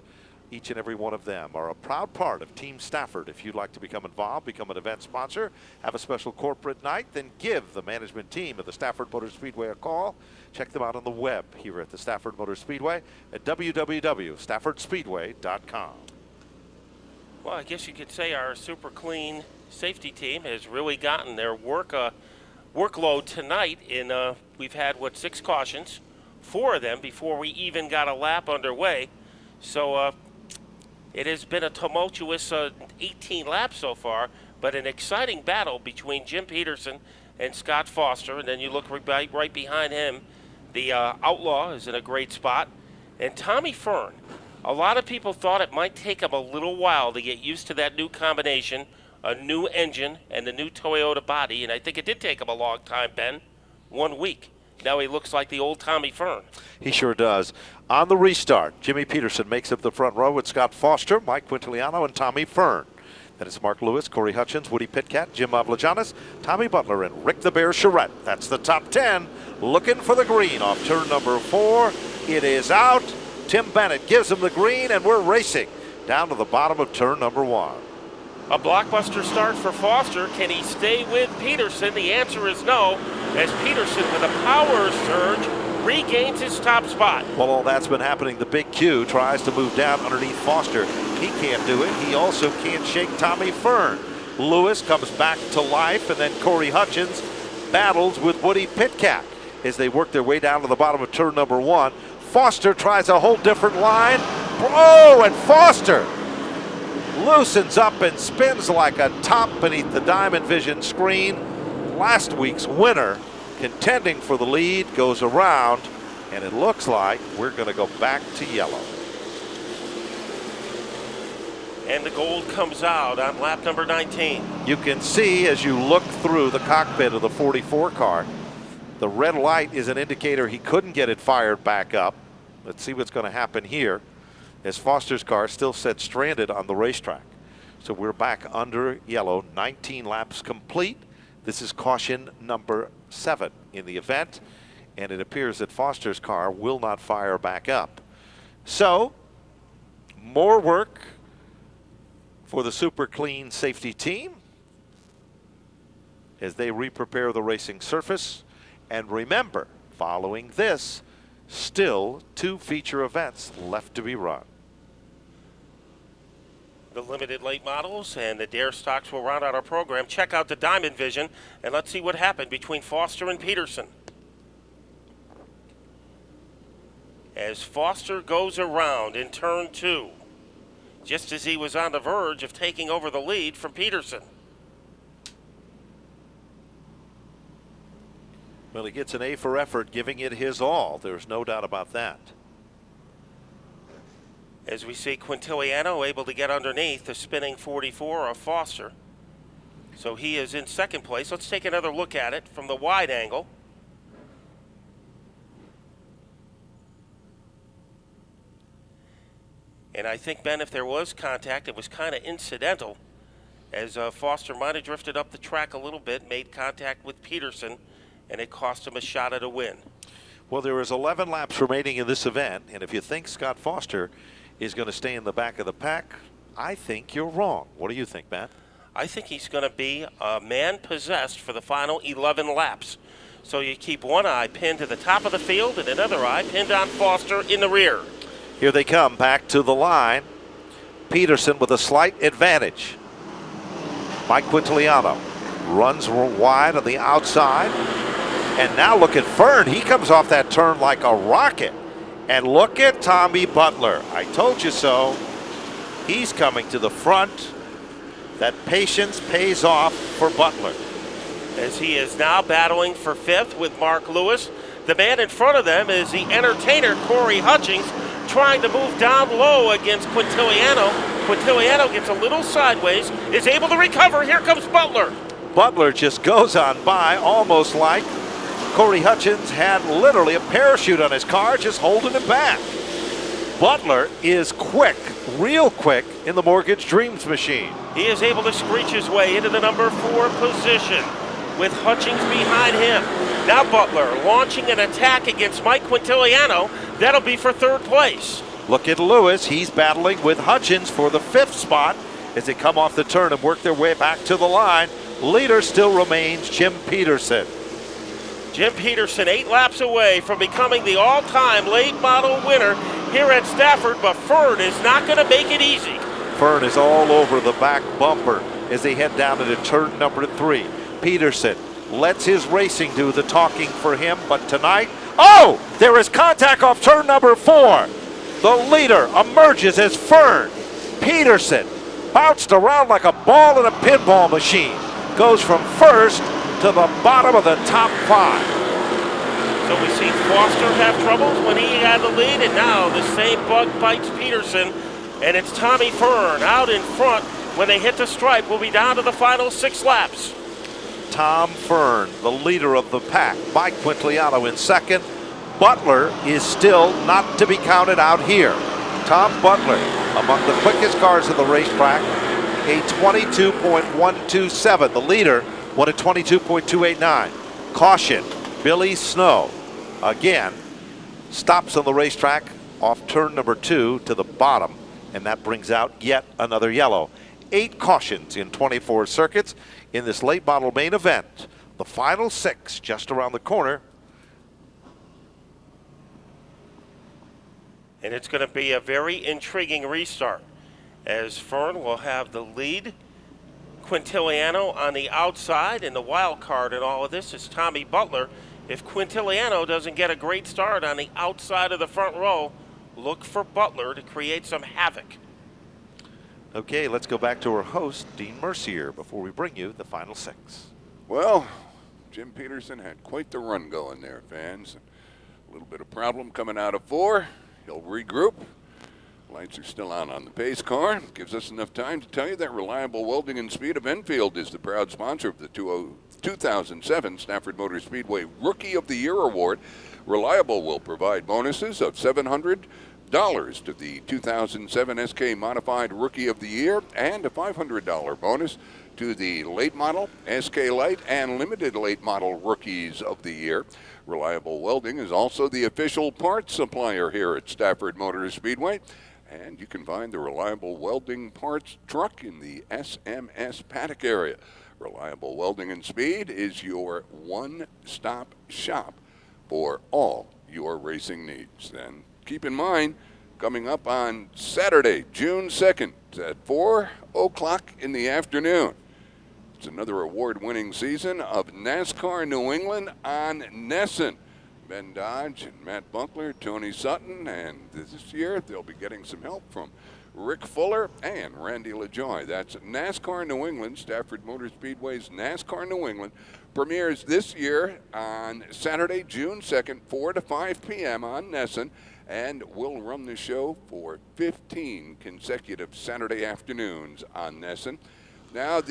Each and every one of them are a proud part of Team Stafford. If you'd like to become involved, become an event sponsor, have a special corporate night, then give the management team of the Stafford Motor Speedway a call. Check them out on the web here at the Stafford Motor Speedway at www.staffordspeedway.com. Well, I guess you could say our super clean safety team has really gotten their workload tonight. We've had, 6 cautions, 4 of them before we even got a lap underway. So it has been a tumultuous 18 laps so far, but an exciting battle between Jim Peterson and Scott Foster. And then you look right behind him, the Outlaw is in a great spot. And Tommy Fearn, a lot of people thought it might take him a little while to get used to that new combination, a new engine and the new Toyota body. And I think it did take him a long time, Ben, 1 week. Now he looks like the old Tommy Fearn. He sure does. On the restart, Jimmy Peterson makes up the front row with Scott Foster, Mike Quintiliano, and Tommy Fearn. Then it's Mark Lewis, Corey Hutchins, Woody Pitcat, Jim Avlajanis, Tommy Butler, and Rick the Bear Charette. That's the top 10. Looking for the green off turn number 4. It is out. Tim Bennett gives him the green, and we're racing down to the bottom of turn number 1. A blockbuster start for Foster. Can he stay with Peterson? The answer is no, as Peterson, with a power surge, regains his top spot. Well, all that's been happening. The big Q tries to move down underneath Foster. He can't do it. He also can't shake Tommy Fearn. Lewis comes back to life, and then Corey Hutchins battles with Woody Pitcat as they work their way down to the bottom of turn number 1. Foster tries a whole different line. Oh, and Foster loosens up and spins like a top beneath the Diamond Vision screen. Last week's winner, contending for the lead, goes around, and it looks like we're going to go back to yellow. And the gold comes out on lap number 19. You can see as you look through the cockpit of the 44 car, the red light is an indicator he couldn't get it fired back up. Let's see what's going to happen here, as Foster's car still set stranded on the racetrack. So we're back under yellow, 19 laps complete. This is caution number 7 in the event, and it appears that Foster's car will not fire back up. So, more work for the super clean safety team as they re-prepare the racing surface. And remember, following this, still 2 feature events left to be run. The limited late models and the Dare stocks will round out our program. Check out the Diamond Vision, and let's see what happened between Foster and Peterson. As Foster goes around in turn 2, just as he was on the verge of taking over the lead from Peterson. Well, he gets an A for effort, giving it his all. There's no doubt about that. As we see Quintiliano able to get underneath the spinning 44 of Foster. So he is in second place. Let's take another look at it from the wide angle. And I think, Ben, if there was contact, it was kind of incidental, as Foster might have drifted up the track a little bit, made contact with Peterson, and it cost him a shot at a win. Well, there is 11 laps remaining in this event, and if you think Scott Foster is going to stay in the back of the pack, I think you're wrong. What do you think, Matt? I think he's going to be a man possessed for the final 11 laps. So you keep one eye pinned to the top of the field and another eye pinned on Foster in the rear. Here they come back to the line. Peterson with a slight advantage. Mike Quintiliano runs wide on the outside. And now look at Fearn. He comes off that turn like a rocket. And look at Tommy Butler. I told you so. He's coming to the front. That patience pays off for Butler. As he is now battling for 5th with Mark Lewis. The man in front of them is the entertainer, Corey Hutchins, trying to move down low against Quintiliano. Quintiliano gets a little sideways, is able to recover. Here comes Butler. Butler just goes on by almost like Corey Hutchins had literally a parachute on his car just holding him back. Butler is quick, real quick in the Mortgage Dreams machine. He is able to screech his way into the number 4 position with Hutchins behind him. Now Butler launching an attack against Mike Quintiliano. That'll be for 3rd place. Look at Lewis. He's battling with Hutchins for the 5th spot as they come off the turn and work their way back to the line. Leader still remains Jim Peterson. Jim Peterson 8 laps away from becoming the all-time late model winner here at Stafford, but Fearn is not going to make it easy. Fearn is all over the back bumper as they head down into turn number 3. Peterson lets his racing do the talking for him, but tonight, oh, there is contact off turn number 4. The leader emerges as Fearn. Peterson bounced around like a ball in a pinball machine. Goes from first to the bottom of the top 5. So we see Foster have troubles when he had the lead, and now the same bug bites Peterson, and it's Tommy Fearn out in front. When they hit the stripe, we'll be down to the final 6 laps. Tom Fearn, the leader of the pack. Mike Quintiliano in second. Butler is still not to be counted out here. Tom Butler, among the quickest cars in the racetrack, a 22.127. The leader won a 22.289. Caution, Billy Snow, again, stops on the racetrack off turn number 2 to the bottom, and that brings out yet another yellow. 8 cautions in 24 circuits in this late model main event. The final 6 just around the corner. And it's going to be a very intriguing restart, as Fearn will have the lead. Quintiliano on the outside, and the wild card in all of this is Tommy Butler. If Quintiliano doesn't get a great start on the outside of the front row, look for Butler to create some havoc. Okay, let's go back to our host, Dean Mercier, before we bring you the final 6. Well, Jim Peterson had quite the run going there, fans. A little bit of problem coming out of 4. He'll regroup. Lights are still on the pace car. Gives us enough time to tell you that Reliable Welding and Speed of Enfield is the proud sponsor of the 2007 Stafford Motor Speedway Rookie of the Year Award. Reliable will provide bonuses of $700 to the 2007 SK Modified Rookie of the Year and a $500 bonus to the late model, SK Light, and limited late model Rookies of the Year. Reliable Welding is also the official parts supplier here at Stafford Motor Speedway. And you can find the Reliable Welding parts truck in the SMS paddock area. Reliable Welding and Speed is your one-stop shop for all your racing needs. And keep in mind, coming up on Saturday, June 2nd at 4 o'clock in the afternoon, it's another award-winning season of NASCAR New England on Nesson. Ben Dodge and Matt Butler, Tony Sutton, and this year they'll be getting some help from Rick Fuller and Randy LaJoy. That's NASCAR New England. Stafford Motor Speedway's NASCAR New England premieres this year on Saturday, June 2nd, 4 to 5 p.m. on Nesson, and we'll run the show for 15 consecutive Saturday afternoons on Nesson. Now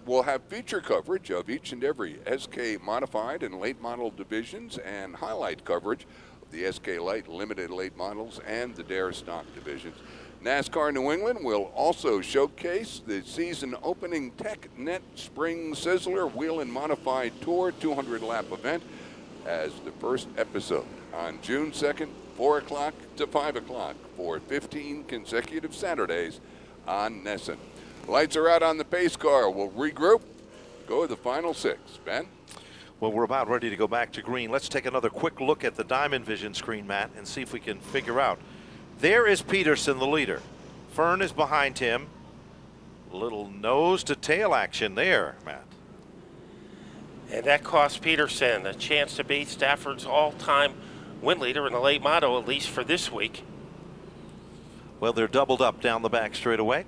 we'll have feature coverage of each and every SK Modified and Late Model divisions and highlight coverage of the SK Light Limited Late Models and the Dare Stock divisions. NASCAR New England will also showcase the season opening TechNet Spring Sizzler Wheel and Modified Tour 200-lap event as the first episode on June 2nd, 4 o'clock to 5 o'clock for 15 consecutive Saturdays on Nesson. Lights are out on the pace car. We'll regroup, go to the final 6. Ben? Well, we're about ready to go back to green. Let's take another quick look at the Diamond Vision screen, Matt, and see if we can figure out. There is Peterson, the leader. Fearn is behind him. Little nose to tail action there, Matt. And that cost Peterson a chance to be Stafford's all-time win leader in the late model, at least for this week. Well, they're doubled up down the back straightaway.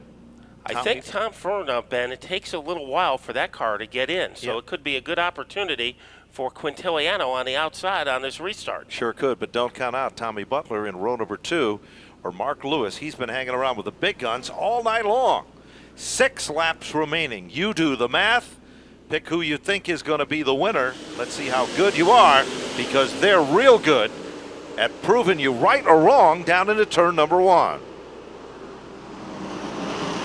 I think Tom Fearn, Ben, it takes a little while for that car to get in, so it could be a good opportunity for Quintiliano on the outside on this restart. Sure could, but don't count out Tommy Butler in row number 2, or Mark Lewis. He's been hanging around with the big guns all night long. 6 laps remaining. You do the math. Pick who you think is going to be the winner. Let's see how good you are, because they're real good at proving you right or wrong down into turn number 1.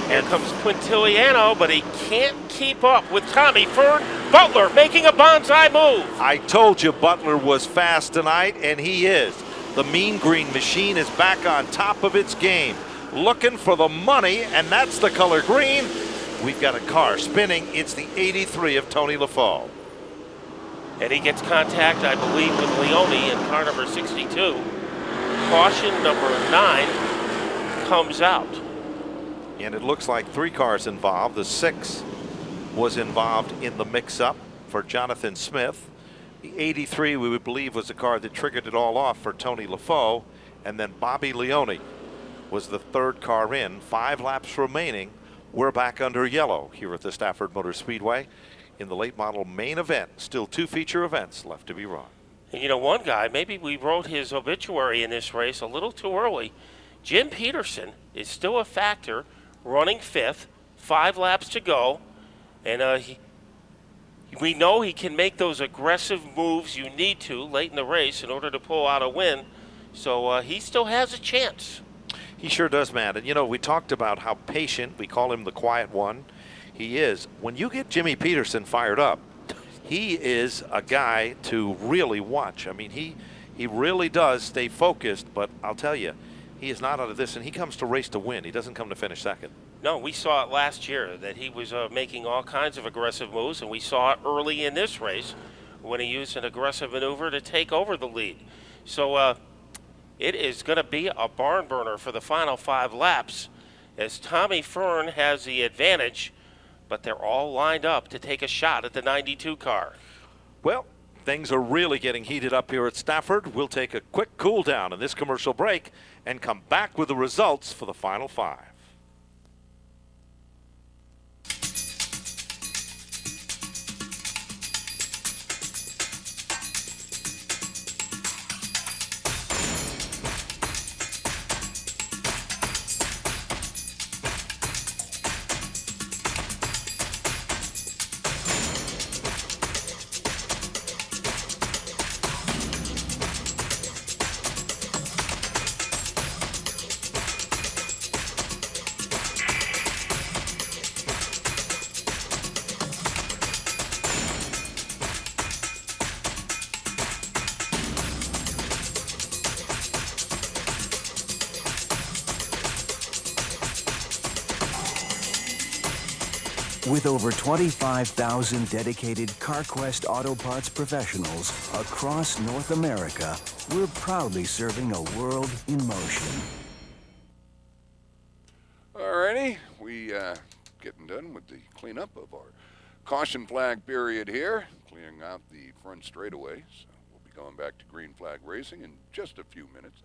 Here comes Quintiliano, but he can't keep up with Tommy Fearn. Butler making a bonsai move. I told you Butler was fast tonight, and he is. The Mean Green Machine is back on top of its game, looking for the money, and that's the color green. We've got a car spinning. It's the 83 of Tony LaFoe. And he gets contact, I believe, with Leone in car number 62. Caution number 9 comes out. And it looks like 3 cars involved. The 6 was involved in the mix-up for Jonathan Smith. The 83, we would believe, was the car that triggered it all off for Tony LaFoe. And then Bobby Leone was the 3rd car in. 5 laps remaining. We're back under yellow here at the Stafford Motor Speedway in the late model main event. Still 2 feature events left to be run. And you know, one guy, maybe we wrote his obituary in this race a little too early. Jim Peterson is still a factor, running 5th, 5 laps to go. And we know he can make those aggressive moves you need to late in the race in order to pull out a win. So he still has a chance. He sure does, Matt. And, you know, we talked about how patient, we call him the quiet one. He is. When you get Jimmy Peterson fired up, he is a guy to really watch. I mean, he really does stay focused, but I'll tell you, he is not out of this, and he comes to race to win. He doesn't come to finish second. No, we saw it last year that he was making all kinds of aggressive moves, and we saw it early in this race when he used an aggressive maneuver to take over the lead. So it is going to be a barn burner for the final 5 laps as Tommy Fearn has the advantage, but they're all lined up to take a shot at the 92 car. Well, things are really getting heated up here at Stafford. We'll take a quick cool down in this commercial break and come back with the results for the final 5. With over 25,000 dedicated CarQuest Auto Parts professionals across North America, we're proudly serving a world in motion. Alrighty, we getting done with the cleanup of our caution flag period here, clearing out the front straightaway. So we'll be going back to green flag racing in just a few minutes.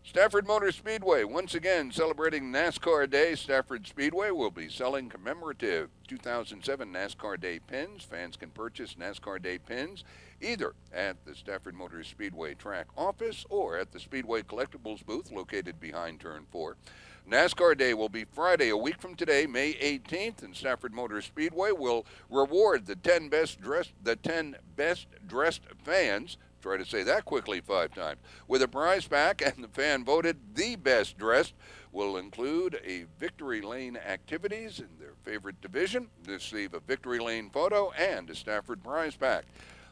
Stafford Motor Speedway, once again celebrating NASCAR Day. Stafford Speedway will be selling commemorative 2007 NASCAR Day pins. Fans can purchase NASCAR Day pins either at the Stafford Motor Speedway track office or at the Speedway Collectibles booth located behind Turn 4. NASCAR Day will be Friday, a week from today, May 18th, and Stafford Motor Speedway will reward the 10 best dressed fans. Try to say that quickly 5 times. With a prize pack, and the fan voted the best dressed will include a Victory Lane activities in their favorite division, receive a Victory Lane photo, and a Stafford prize pack.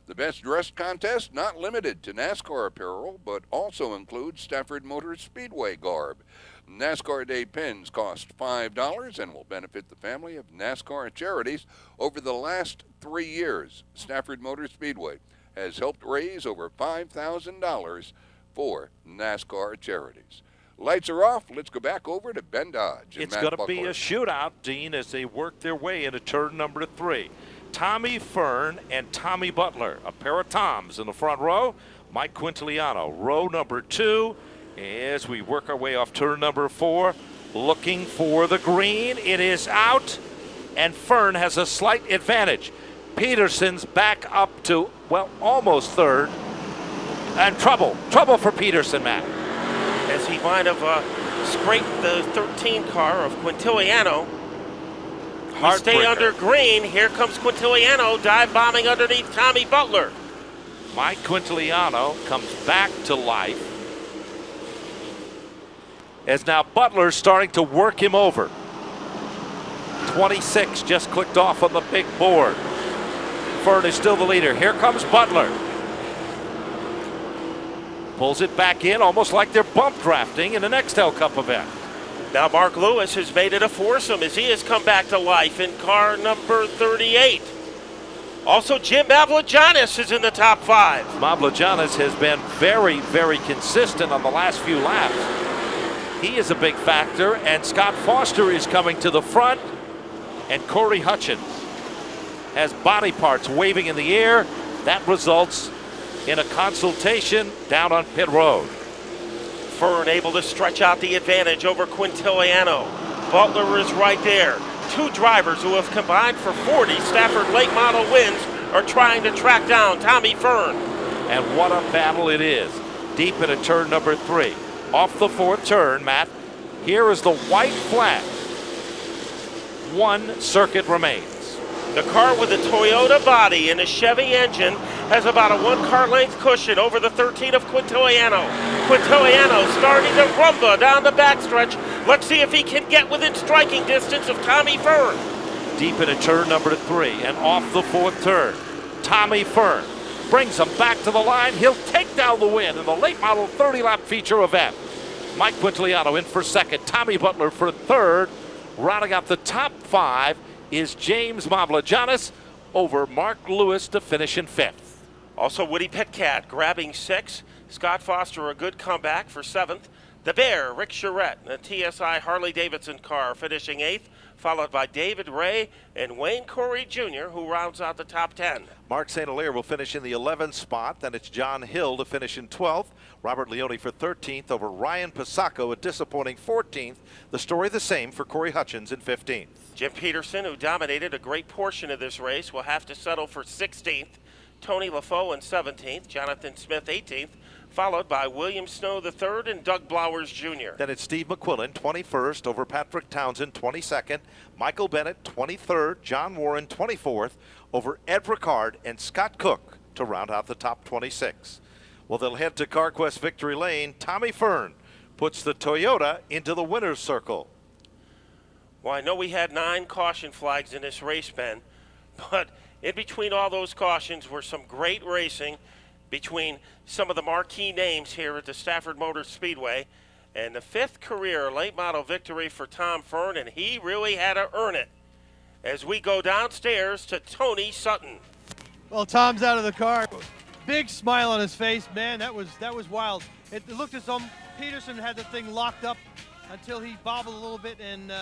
The best dressed contest not limited to NASCAR apparel, but also includes Stafford Motor Speedway garb. NASCAR Day pins cost $5 and will benefit the family of NASCAR charities. Over the last 3 years, Stafford Motor Speedway has helped raise over $5,000 for NASCAR charities. Lights are off. Let's go back over to Ben Dodge. It's going to be a shootout, Dean, as they work their way into turn number 3. Tommy Fearn and Tommy Butler, a pair of Toms in the front row. Mike Quintiliano, row number 2. As we work our way off turn number 4, looking for the green. It is out, and Fearn has a slight advantage. Peterson's back up to, well, almost 3rd. And trouble for Peterson, Matt. As he might have scraped the 13 car of Quintiliano. Stay under green. Here comes Quintiliano dive bombing underneath Tommy Butler. Mike Quintiliano comes back to life as now Butler's starting to work him over. 26 just clicked off on the big board. Fearn is still the leader. Here comes Butler. Pulls it back in almost like they're bump drafting in the Nextel Cup event. Now Mark Lewis has made it a foursome as he has come back to life in car number 38. Also, Jim Mavlijanis is in the top 5. Mavlijanis has been very, very consistent on the last few laps. He is a big factor, and Scott Foster is coming to the front, and Corey Hutchins has body parts waving in the air. That results in a consultation down on pit road. Fearn able to stretch out the advantage over Quintiliano. Butler is right there. Two drivers who have combined for 40 Stafford late model wins are trying to track down Tommy Fearn. And what a battle it is. Deep into turn number 3. Off the 4th turn, Matt. Here is the white flag. 1 circuit remains. The car with a Toyota body and a Chevy engine has about a 1 car length cushion over the 13 of Quintiliano. Quintiliano starting to rumba down the backstretch. Let's see if he can get within striking distance of Tommy Fearn. Deep into turn number 3 and off the 4th turn. Tommy Fearn brings him back to the line. He'll take down the win in the late model 30-lap feature event. Mike Quintiliano in for 2nd. Tommy Butler for 3rd. Rounding out the top 5 is James Mavlijanis over Mark Lewis to finish in 5th. Also Woody Pitcat grabbing 6th. Scott Foster a good comeback for 7th. The Bear, Rick Charette, in a TSI Harley-Davidson car finishing 8th, followed by David Ray and Wayne Corey Jr., who rounds out the top 10. Mark St. Hilaire will finish in the 11th spot. Then it's John Hill to finish in 12th. Robert Leone for 13th over Ryan Pisacco, a disappointing 14th. The story the same for Corey Hutchins in 15th. Jim Peterson, who dominated a great portion of this race, will have to settle for 16th. Tony LaFoe in 17th. Jonathan Smith 18th. Followed by William Snow III and Doug Blowers Jr. Then it's Steve McQuillan, 21st, over Patrick Townsend, 22nd. Michael Bennett, 23rd. John Warren, 24th, over Ed Ricard and Scott Cook to round out the top 26. Well, they'll head to CarQuest Victory Lane. Tommy Fearn puts the Toyota into the winner's circle. Well, I know we had 9 caution flags in this race, Ben, but in between all those cautions were some great racing between some of the marquee names here at the Stafford Motor Speedway, and the 5th career late model victory for Tom Fearn, and he really had to earn it. As we go downstairs to Tony Sutton. Well, Tom's out of the car. Big smile on his face. Man, that was wild. It looked as though Peterson had the thing locked up until he bobbled a little bit, and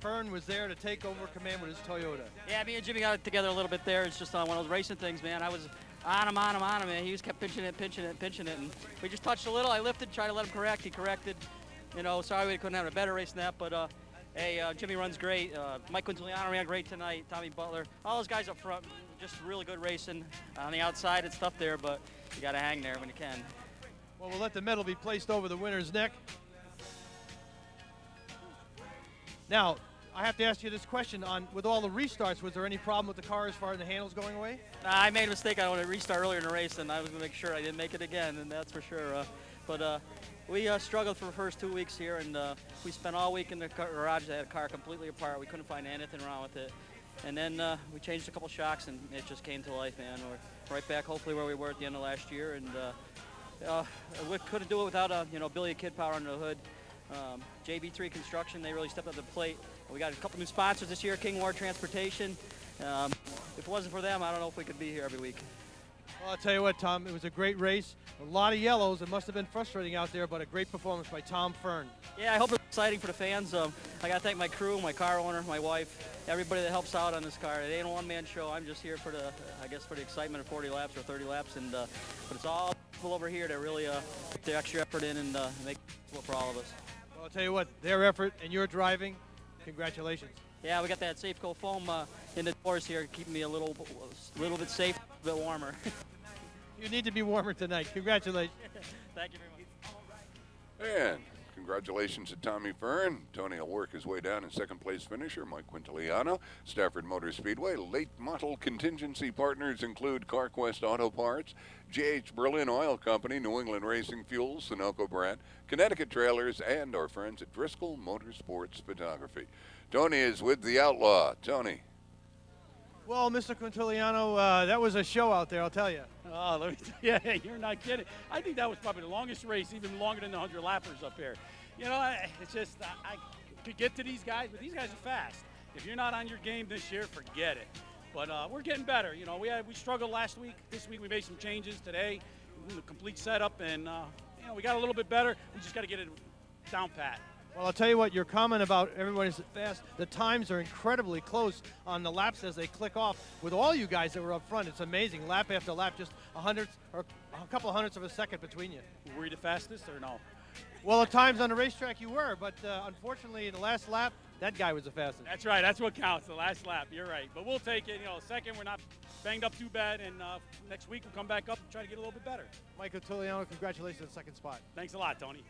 Fearn was there to take over command with his Toyota. Yeah, me and Jimmy got it together a little bit there. It's just on one of those racing things, man. I was on him, man. He just kept pinching it, and we just touched a little. I lifted, tried to let him correct. He corrected. You know, sorry we couldn't have a better race than that, but hey, Jimmy runs great. Mike Quintiliano ran great tonight. Tommy Butler, all those guys up front, just really good racing. On the outside, it's tough there, but you got to hang there when you can. Well, we'll let the medal be placed over the winner's neck. Now, I have to ask you this question. With all the restarts, was there any problem with the car as far as the handles going away? I made a mistake. I wanted to restart earlier in the race, and I was going to make sure I didn't make it again, and that's for sure. But we struggled for the first 2 weeks here, and we spent all week in the garage. They had a car completely apart. We couldn't find anything wrong with it. And then we changed a couple shocks, and it just came to life, man. We're right back, hopefully, where we were at the end of last year. And we couldn't do it without, Billy Kid Power under the hood. JB3 Construction, they really stepped up to the plate. We got a couple new sponsors this year, King War Transportation. If it wasn't for them, I don't know if we could be here every week. Well, I'll tell you what, Tom, it was a great race. A lot of yellows. It must have been frustrating out there, but a great performance by Tom Fearn. Yeah, I hope it's exciting for the fans. I got to thank my crew, my car owner, my wife, everybody that helps out on this car. It ain't a one-man show. I'm just here for the excitement of 40 laps or 30 laps, and but it's all people over here that really put the extra effort in and make it for all of us. Well, I'll tell you what, their effort and your driving, congratulations. Yeah, we got that Safeco foam in the doors here, keeping me a little bit safe, a bit warmer. You need to be warmer tonight. Congratulations. Thank you very much. And congratulations to Tommy Fearn. Tony will work his way down in 2nd place finisher, Mike Quintiliano. Stafford Motor Speedway late model contingency partners include CarQuest Auto Parts, J.H. Berlin Oil Company, New England Racing Fuels, Sunoco Brand, Connecticut Trailers, and our friends at Driscoll Motorsports Photography. Tony is with the Outlaw. Tony. Well, Mr. Quintiliano, that was a show out there, I'll tell you. Oh, let me tell you, you're not kidding. I think that was probably the longest race, even longer than the 100 lappers up here. You know, it's just, I could get to these guys, but these guys are fast. If you're not on your game this year, forget it. But we're getting better. You know, we struggled last week. This week we made some changes today, the complete setup, and you know, we got a little bit better. We just got to get it down pat. Well, I'll tell you what, your comment about everybody's fast, the times are incredibly close on the laps as they click off. With all you guys that were up front, it's amazing. Lap after lap, just a couple of hundredths of a second between you. Were you the fastest or no? Well, at times on the racetrack you were, but unfortunately in the last lap, that guy was the fastest. That's right. That's what counts, the last lap. You're right. But we'll take it. You know, second, we're not banged up too bad, and next week we'll come back up and try to get a little bit better. Mike Quintiliano, congratulations on the second spot. Thanks a lot, Tony.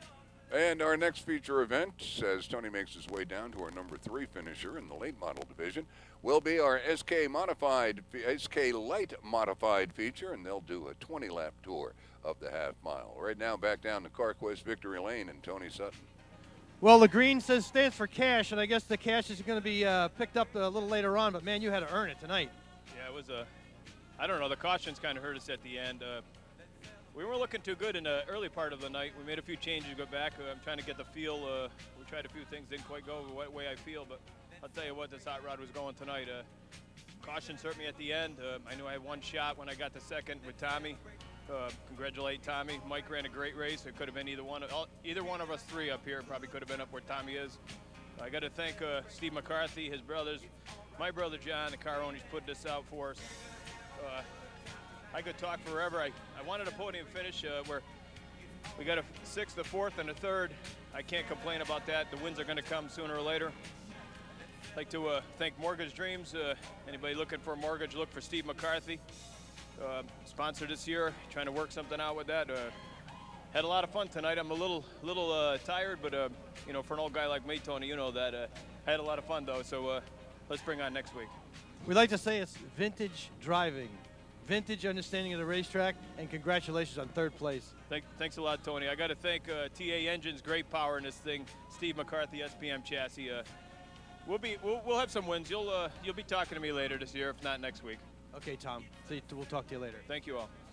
And our next feature event, as Tony makes his way down to our number 3 finisher in the late model division, will be our SK Light Modified feature, and they'll do a 20-lap tour of the half mile. Right now, back down to CarQuest Victory Lane and Tony Sutton. Well, the green stands for cash, and I guess the cash is going to be picked up a little later on, but man, you had to earn it tonight. Yeah, it was I don't know, the cautions kind of hurt us at the end. We weren't looking too good in the early part of the night. We made a few changes, go back. I'm trying to get the feel. We tried a few things, didn't quite go the way I feel, but I'll tell you what, this hot rod was going tonight. Cautions hurt me at the end. I knew I had one shot when I got to second with Tommy. Congratulate Tommy. Mike ran a great race. It could have been either one of us three up here. Probably could have been up where Tommy is. I got to thank Steve McCarthy, his brothers, my brother John, the car owners put this out for us. I could talk forever. I wanted a podium finish where we got a 6th, a 4th, and a 3rd. I can't complain about that. The wins are going to come sooner or later. I'd like to thank Mortgage Dreams. Anybody looking for a mortgage, look for Steve McCarthy. Sponsored this year, trying to work something out with that. Had a lot of fun tonight. I'm a little tired, but you know, for an old guy like me, Tony, you know that. I had a lot of fun though, so let's bring on next week. We like to say it's vintage driving, vintage understanding of the racetrack, and congratulations on 3rd place. Thanks a lot, Tony. I got to thank TA Engines, great power in this thing. Steve McCarthy, SPM chassis. We'll have some wins. You'll be talking to me later this year, if not next week. Okay, Tom. We'll talk to you later. Thank you all.